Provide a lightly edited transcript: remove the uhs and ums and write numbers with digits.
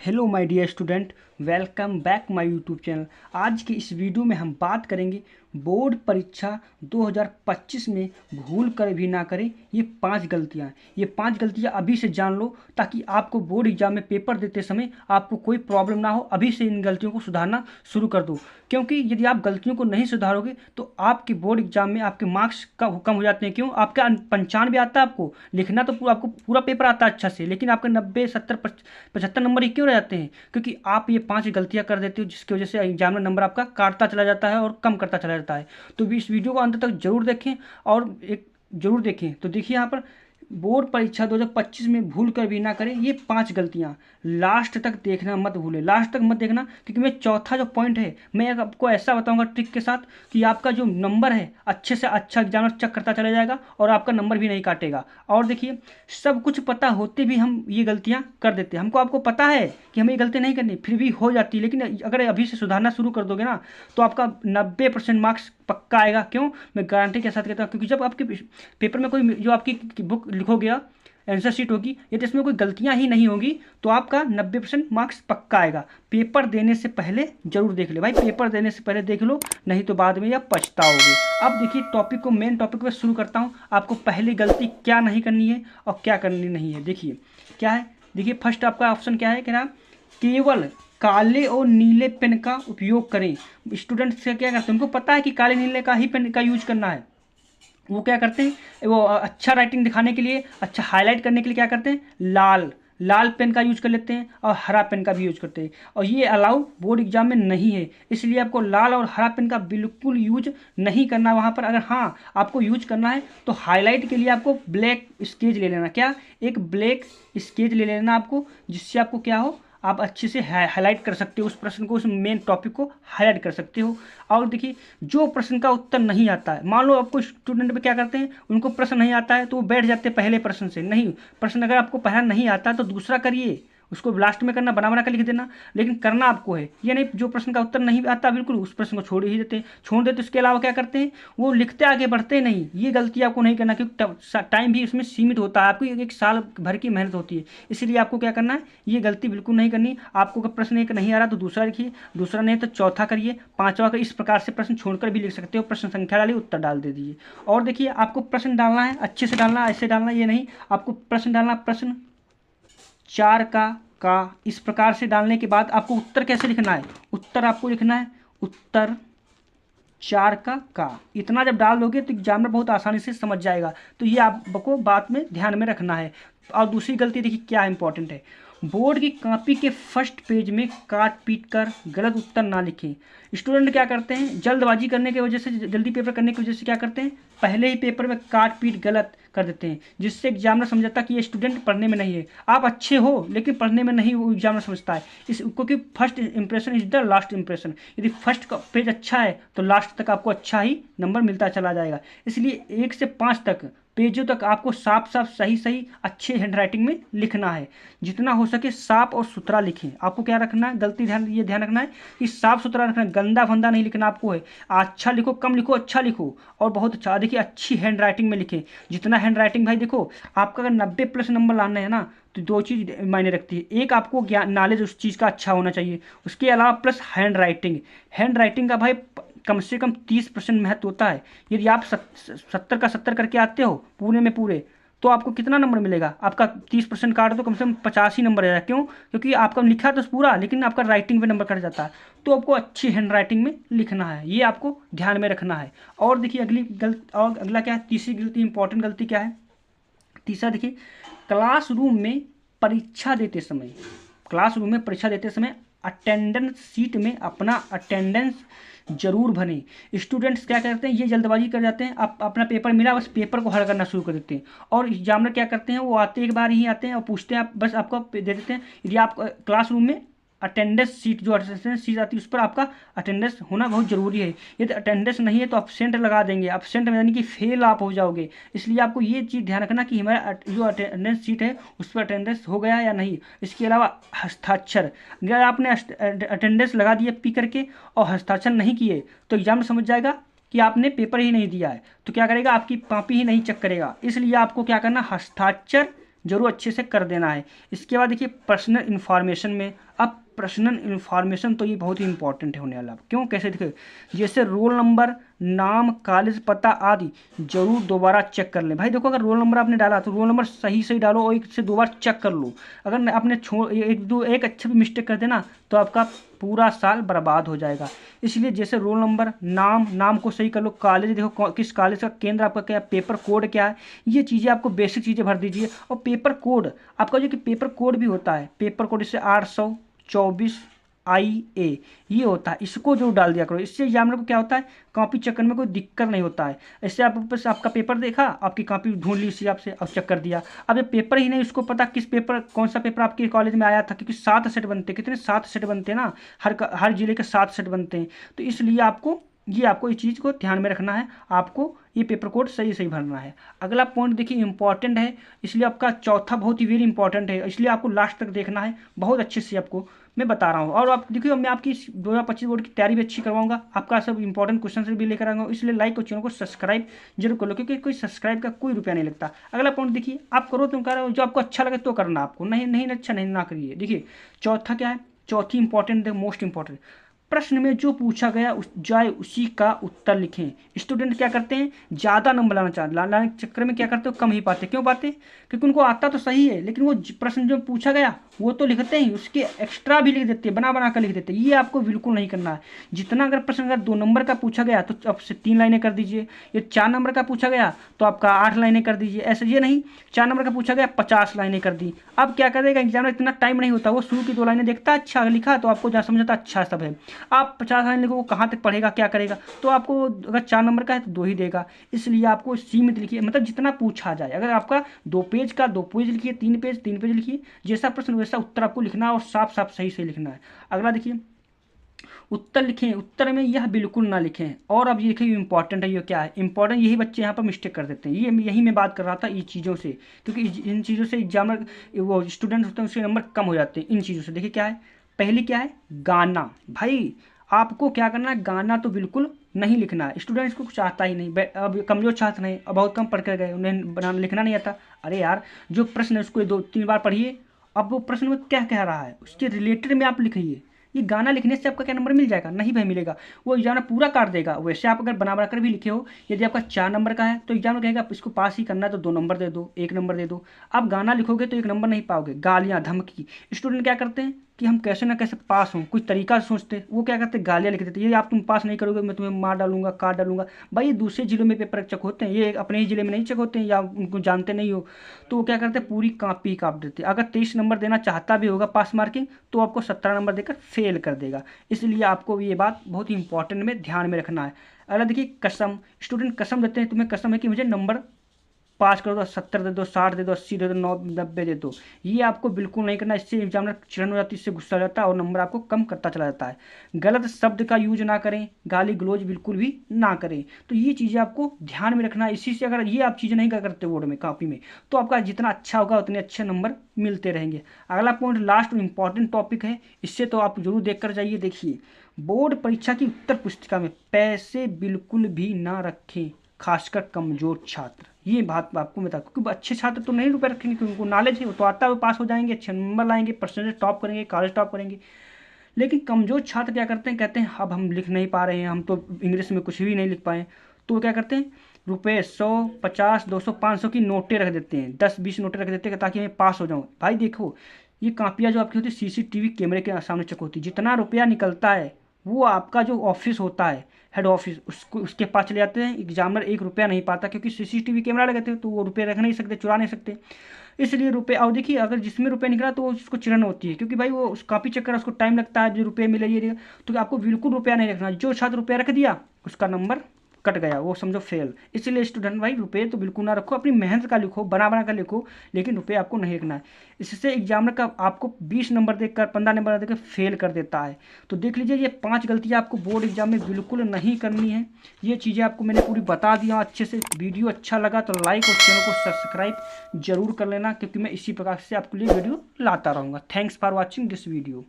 Hello my dear student, welcome back my YouTube channel. आज की इस वीडियो में हम बात करेंगे बोर्ड परीक्षा 2025 में भूल कर भी ना करें ये 5 गलतियाँ। ये 5 गलतियाँ अभी से जान लो ताकि आपको बोर्ड एग्जाम में पेपर देते समय आपको कोई प्रॉब्लम ना हो। अभी से इन गलतियों को सुधारना शुरू कर दो, क्योंकि यदि आप गलतियों को नहीं सुधारोगे तो आपके बोर्ड एग्जाम में आपके मार्क्स कम हो जाते हैं। क्यों? आपका 95 आता है, आपको लिखना तो आपको पूरा पेपर आता है अच्छा से, लेकिन आपके 90, 70, 75 नंबर ही क्यों रह जाते हैं? क्योंकि आप ये 5 गलतियां कर देते हो, जिसकी वजह से एग्जामिनर नंबर आपका काटता चला जाता है और कम करता चला जाता है। तो इस वीडियो को अंत तक जरूर देखें और एक जरूर देखें। तो देखिए यहाँ पर बोर्ड परीक्षा 2025 में भूल कर भी ना करें ये 5 गलतियां। लास्ट तक देखना मत भूलें, लास्ट तक मत देखना, क्योंकि मैं चौथा जो पॉइंट है मैं आपको ऐसा बताऊंगा ट्रिक के साथ कि आपका जो नंबर है अच्छे से अच्छा एग्जामिनर चेक करता चला जाएगा और आपका नंबर भी नहीं काटेगा। और देखिए, सब कुछ पता होते भी हम ये गलतियां कर देते हैं। आपको पता है कि हमें ये गलती नहीं करनी, फिर भी हो जाती है। लेकिन अगर अभी से सुधारना शुरू कर दोगे ना तो आपका 90% मार्क्स पक्का आएगा। क्यों? मैं गारंटी के साथ कहता हूँ, क्योंकि जब आपके पेपर में कोई जो आपकी बुक लिखोगे, आंसर शीट होगी, यदि इसमें कोई गलतियां ही नहीं होगी तो आपका 90% मार्क्स पक्का आएगा। पेपर देने से पहले जरूर देख ले भाई, पेपर देने से पहले देख लो, नहीं तो बाद में आप पछताओगे। अब देखिए टॉपिक को, मेन टॉपिक पे शुरू करता हूँ। आपको पहली गलती क्या नहीं करनी है और क्या करनी नहीं है, देखिए क्या है। देखिए फर्स्ट आपका ऑप्शन क्या है कि ना, केवल काले और नीले पेन का उपयोग करें। स्टूडेंट्स क्या करते हैं, उनको पता है कि काले नीले का ही पेन का यूज करना है। वो क्या करते हैं, वो अच्छा राइटिंग दिखाने के लिए, अच्छा हाईलाइट करने के लिए क्या करते हैं, लाल पेन का यूज कर लेते हैं और हरा पेन का भी यूज करते हैं। और ये अलाउ बोर्ड एग्जाम में नहीं है, इसलिए आपको लाल और हरा पेन का बिल्कुल यूज नहीं करना वहाँ पर। अगर हाँ आपको यूज करना है तो हाईलाइट के लिए आपको ब्लैक स्केच ले लेना। क्या? एक ब्लैक स्केच ले लेना आपको, जिससे आपको क्या हो, आप अच्छे से हाईलाइट कर सकते हो उस प्रश्न को, उस मेन टॉपिक को हाईलाइट कर सकते हो। और देखिए, जो प्रश्न का उत्तर नहीं आता है, मान लो आपको स्टूडेंट में क्या करते हैं, उनको प्रश्न नहीं आता है तो वो बैठ जाते हैं पहले प्रश्न से। नहीं, प्रश्न अगर आपको पहला नहीं आता तो दूसरा करिए, उसको लास्ट में करना, बना कर लिख देना, लेकिन करना आपको है। ये नहीं जो प्रश्न का उत्तर नहीं आता बिल्कुल उस प्रश्न को छोड़ देते तो इसके अलावा क्या करते हैं, वो लिखते आगे बढ़ते नहीं। ये गलती आपको नहीं करना, क्योंकि टाइम भी इसमें सीमित होता है, आपकी एक साल भर की मेहनत होती है। इसलिए आपको क्या करना है, ये गलती बिल्कुल नहीं करनी। आपको अगर प्रश्न एक नहीं आ रहा तो दूसरा लिखिए, दूसरा नहीं तो चौथा करिए, पांचवा का इस प्रकार से प्रश्न छोड़कर भी लिख सकते हो। प्रश्न संख्या डालिए, उत्तर डाल दे दीजिए। और देखिए, आपको प्रश्न डालना है, अच्छे से डालना, ऐसे डालना ये नहीं, आपको प्रश्न डालना, प्रश्न 4 का इस प्रकार से डालने के बाद आपको उत्तर कैसे लिखना है, उत्तर आपको लिखना है उत्तर 4 का। इतना जब डाल दोगे तो एग्जामिनर बहुत आसानी से समझ जाएगा। तो ये आपको बात में ध्यान में रखना है। और दूसरी गलती देखिए क्या इंपॉर्टेंट है, बोर्ड की कॉपी के फर्स्ट पेज में काट पीट कर गलत उत्तर ना लिखें। स्टूडेंट क्या करते हैं, जल्दबाजी करने की वजह से, जल्दी पेपर करने की वजह से क्या करते हैं, पहले ही पेपर में काट पीट गलत कर देते हैं, जिससे एग्जामिनर समझता है कि ये स्टूडेंट पढ़ने में नहीं है। आप अच्छे हो लेकिन पढ़ने में नहीं, वो एग्जामिनर समझता है क्योंकि first impression is the last impression. यदि फर्स्ट का पेज अच्छा है तो लास्ट तक आपको अच्छा ही नंबर मिलता चला जाएगा। इसलिए 1 से 5 तक पेजों तक आपको साफ साफ सही अच्छे हैंडराइटिंग में लिखना है। जितना हो सके साफ और सुथरा लिखें। आपको क्या रखना है, गलती ध्यान रखना है कि साफ सुथरा रखना है, गंदा फंदा नहीं लिखना आपको है। अच्छा लिखो, कम लिखो, अच्छा लिखो और बहुत अच्छा। देखिए अच्छी हैंडराइटिंग में लिखें, जितना हैंडराइटिंग भाई देखो, आपका अगर 90+ नंबर लाना है ना तो 2 चीज़ मायने रखती है। एक आपको ज्ञान, नॉलेज उस चीज़ का अच्छा होना चाहिए, उसके अलावा प्लस हैंडराइटिंग का भाई कम से कम 30% महत्व होता है। यदि आप 70 का 70 करके आते हो पूरे में पूरे, तो आपको कितना नंबर मिलेगा, आपका 30% काट दो कम से कम 85 नंबर आएगा। क्यों? क्योंकि आपका लिखा तो पूरा, लेकिन आपका राइटिंग पे नंबर कट जाता है। तो आपको अच्छी हैंडराइटिंग में लिखना है, ये आपको ध्यान में रखना है। और देखिए अगला क्या है, तीसरी गलती, इंपॉर्टेंट गलती क्या है, तीसरा देखिए, क्लासरूम में परीक्षा देते समय अटेंडेंस सीट में अपना अटेंडेंस जरूर भरें। स्टूडेंट्स क्या करते हैं, ये जल्दबाजी कर जाते हैं, आप अपना पेपर मिला बस पेपर को हल करना शुरू कर देते हैं। और एग्जामिनर क्या करते हैं, वो आते एक बार ही आते हैं और पूछते हैं, आप बस आपको दे देते हैं। यदि आप क्लासरूम में अटेंडेंस सीट, जो अटेंडेंस सीट आती है उस पर आपका अटेंडेंस होना बहुत ज़रूरी है। यदि अटेंडेंस नहीं है तो एब्सेंट लगा देंगे, एब्सेंट यानी कि फेल आप हो जाओगे। इसलिए आपको ये चीज़ ध्यान रखना कि हमारा जो अटेंडेंस सीट है उस पर अटेंडेंस हो गया या नहीं। इसके अलावा हस्ताक्षर, अगर आपने अटेंडेंस लगा दिया पी करके और हस्ताक्षर नहीं किए तो एग्जाम समझ जाएगा कि आपने पेपर ही नहीं दिया है, तो क्या करेगा, आपकी कॉपी ही नहीं चेक करेगा। इसलिए आपको क्या करना, हस्ताक्षर जरूर अच्छे से कर देना है। इसके बाद देखिए पर्सनल इन्फॉर्मेशन में पर्सनल इन्फॉर्मेशन तो ये बहुत ही इंपॉर्टेंट है होने वाला। क्यों, कैसे देखिए, जैसे रोल नंबर, नाम, कॉलेज पता आदि जरूर दोबारा चेक कर लें। भाई देखो, अगर रोल नंबर आपने डाला तो रोल नंबर सही सही डालो और एक से दो बार चेक कर लो। अगर आपने एक अच्छा भी मिस्टेक कर देना तो आपका पूरा साल बर्बाद हो जाएगा। इसलिए जैसे रोल नंबर, नाम को सही कर लो, कॉलेज देखो किस कॉलेज का केंद्र आपका क्या है, पेपर कोड क्या है, ये चीज़ें आपको बेसिक चीज़ें भर दीजिए। और पेपर कोड आपका जो कि पेपर कोड भी होता है, पेपर कोड इससे 824 IA ये होता है, इसको जो डाल दिया करो। इससे एग्जामिनर को क्या होता है, कॉपी चेक करने में कोई दिक्कत नहीं होता है। इससे आप बस आपका पेपर देखा, आपकी कॉपी ढूंढ ली, इसी आपसे अब चेक कर दिया। अब ये पेपर ही नहीं, उसको पता किस पेपर, कौन सा पेपर आपके कॉलेज में आया था, क्योंकि 7 सेट बनते हैं। कितने? 7 सेट बनते हैं ना, हर जिले के 7 सेट बनते हैं। तो इसलिए आपको इस चीज़ को ध्यान में रखना है, आपको ये पेपर कोड सही सही भरना है। अगला पॉइंट देखिए इंपॉर्टेंट है, इसलिए आपका चौथा बहुत ही वेरी इंपॉर्टेंट है, इसलिए आपको लास्ट तक देखना है, बहुत अच्छे से आपको मैं बता रहा हूँ। और आप देखिए, मैं आपकी 2025 बोर्ड की तैयारी भी अच्छी करवाऊंगा, आपका सब इंपॉर्टेंट क्वेश्चन भी लेकर आऊंगा। इसलिए लाइक और चैनल को सब्सक्राइब जरूर कर लो, क्योंकि कोई सब्सक्राइब का कोई रुपया नहीं लगता। अगला पॉइंट देखिए, आप करो तो कर, जो आपको अच्छा लगे तो करना, आपको नहीं अच्छा नहीं ना करिए। देखिए चौथा क्या है, चौथी इंपॉर्टेंट, मोस्ट इंपॉर्टेंट, प्रश्न में जो पूछा गया जाए उसी का उत्तर लिखें। स्टूडेंट क्या करते हैं, ज़्यादा नंबर लाने के चक्कर में क्या करते हो, कम ही पाते। क्यों पाते? क्योंकि उनको आता तो सही है, लेकिन वो प्रश्न जो पूछा गया वो तो लिखते हैं, उसके एक्स्ट्रा भी लिख देते हैं, बना कर लिख देते हैं। ये आपको बिल्कुल नहीं करना है। जितना अगर प्रश्न अगर 2 नंबर का पूछा गया तो अब से 3 लाइनें कर दीजिए। ये 4 नंबर का पूछा गया तो आपका 8 लाइनें कर दीजिए। ऐसे ये नहीं 4 नंबर का पूछा गया 50 लाइनें कर दी। अब क्या करेगा एग्जामिनर, इतना टाइम नहीं होता, वो शुरू की 2 लाइनें देखता, अच्छा लिखा तो आपको जहाँ समझता अच्छा सब है। आप 50 लाइन लिखो, वो कहाँ तक पढ़ेगा, क्या करेगा? तो आपको अगर 4 नंबर का है तो 2 ही देगा। इसलिए आपको सीमित लिखिए, मतलब जितना पूछा जाए। अगर आपका 2 पेज का 2 पेज लिखिए, 3 पेज लिखिए, जैसा प्रश्न वैसा उत्तर आपको लिखना है और साफ साफ सही सही लिखना है। अगला देखिए, उत्तर लिखें, उत्तर में यह बिल्कुल ना लिखें। और अब ये देखिए इंपॉर्टेंट है, ये क्या है इंपॉर्टेंट, यही बच्चे यहाँ पर मिस्टेक कर देते हैं। यही मैं बात कर रहा था, इन चीज़ों से, क्योंकि इन चीज़ों से एग्जामिनर वो स्टूडेंट होते हैं उसके नंबर कम हो जाते हैं इन चीज़ों से। देखिए क्या है, पहली क्या है, गाना। भाई आपको क्या करना है, गाना तो बिल्कुल नहीं लिखना है। स्टूडेंट्स को कुछ आता ही नहीं, अब कमजोर छात्र हैं, अब बहुत कम पढ़ कर गए, उन्हें बनाना लिखना नहीं आता। अरे यार, जो प्रश्न है उसको 2-3 बार पढ़िए, अब वो प्रश्न में क्या कह रहा है उसके रिलेटेड में आप लिखिए। ये गाना लिखने से आपका क्या नंबर मिल जाएगा? नहीं भाई मिलेगा, वो एग्जाम पूरा काट देगा। वैसे आप अगर बना कर भी लिखे हो, यदि आपका 4 नंबर का है तो एग्जाम कहेगा इसको पास ही करना है तो 2 नंबर दे दो, 1 नंबर दे दो। आप गाना लिखोगे तो 1 नंबर नहीं पाओगे। गालियाँ, धमकी, स्टूडेंट क्या करते हैं कि हम कैसे ना कैसे पास हों, कुछ तरीका सोचते, वो क्या करते, गालियाँ लिख देते, ये आप तुम पास नहीं करोगे मैं तुम्हें मार डालूंगा, काट डालूंगा। भाई ये दूसरे जिलों में पेपर चेक होते हैं, ये अपने ही जिले में नहीं चेक होते हैं, या उनको जानते नहीं हो तो वो क्या करते हैं, पूरी कॉपी काट देते। अगर 23 नंबर देना चाहता भी होगा पास मार्किंग, तो आपको 17 नंबर देकर फेल कर देगा। इसलिए आपको ये बात बहुत ही इंपॉर्टेंट में ध्यान में रखना है। अगर देखिए कसम, स्टूडेंट कसम देते हैं, तुम्हें कसम है कि मुझे नंबर पास कर दो, 70 दे दो, 60 दे दो, 80 दे दो, 90 दे दो। ये आपको बिल्कुल नहीं करना, इससे एग्जामिनर चिढ़न हो जाती है, इससे गुस्सा हो जाता है और नंबर आपको कम करता चला जाता है। गलत शब्द का यूज ना करें, गाली गलौज बिल्कुल भी ना करें। तो ये चीज़ें आपको ध्यान में रखना है। इसी से अगर ये आप चीज़ें नहीं करते बोर्ड में, कॉपी में, तो आपका जितना अच्छा होगा उतने अच्छे नंबर मिलते रहेंगे। अगला पॉइंट लास्ट इंपॉर्टेंट टॉपिक है, इससे तो आप जरूर देख कर जाइए। देखिए, बोर्ड परीक्षा की उत्तर पुस्तिका में पैसे बिल्कुल भी ना रखें, खासकर कमजोर छात्र। ये बात आपको बता, क्योंकि अच्छे छात्र तो नहीं रुपए रखेंगे, क्योंकि उनको नॉलेज है, वो तो आता है, वो पास हो जाएंगे, अच्छे नंबर लाएंगे, परसेंटेज टॉप करेंगे, कॉलेज टॉप करेंगे। लेकिन कमजोर छात्र क्या करते हैं, कहते हैं अब हम लिख नहीं पा रहे हैं, हम तो इंग्लिश में कुछ भी नहीं लिख पाए, तो वो क्या करते हैं, रुपये 100, 50, 200, 500 की नोटें रख देते हैं, 10-20 नोटें रख देते हैं ताकि मैं पास हो जाऊँ। भाई देखो, ये कापियाँ जो आपकी होती है CCTV कैमरे के सामने चेक होती है, जितना रुपया निकलता है वो आपका जो ऑफिस होता है, हेड ऑफिस, उसके पास चले जाते हैं। एग्जामिनर 1 रुपया नहीं पाता, क्योंकि CCTV कैमरा लगाते हैं, तो वो रुपये रख नहीं सकते, चुरा नहीं सकते। इसलिए रुपये, और देखिए अगर जिसमें रुपये निकला तो उसको चिड़न होती है, क्योंकि भाई वो उस कॉपी चेक करा, उसको टाइम लगता है, जो रुपये मिले ये, तो आपको बिल्कुल रुपया नहीं रखना। जो छात्र रुपया रख दिया उसका नंबर कट गया, वो समझो फेल। इसलिए स्टूडेंट भाई रुपये तो बिल्कुल ना रखो, अपनी मेहनत का लिखो, बना कर लिखो, लेकिन रुपये आपको नहीं रखना है। इससे एग्जामिनर का आपको 20 नंबर देकर, 15 नंबर देकर फेल कर देता है। तो देख लीजिए, ये 5 गलतियाँ आपको बोर्ड एग्जाम में बिल्कुल नहीं करनी है। ये चीज़ें आपको मैंने पूरी बता दिया अच्छे से। वीडियो अच्छा लगा तो लाइक और चैनल को सब्सक्राइब जरूर कर लेना, क्योंकि मैं इसी प्रकार से आपके लिए वीडियो लाता रहूँगा। Thanks for watching this video.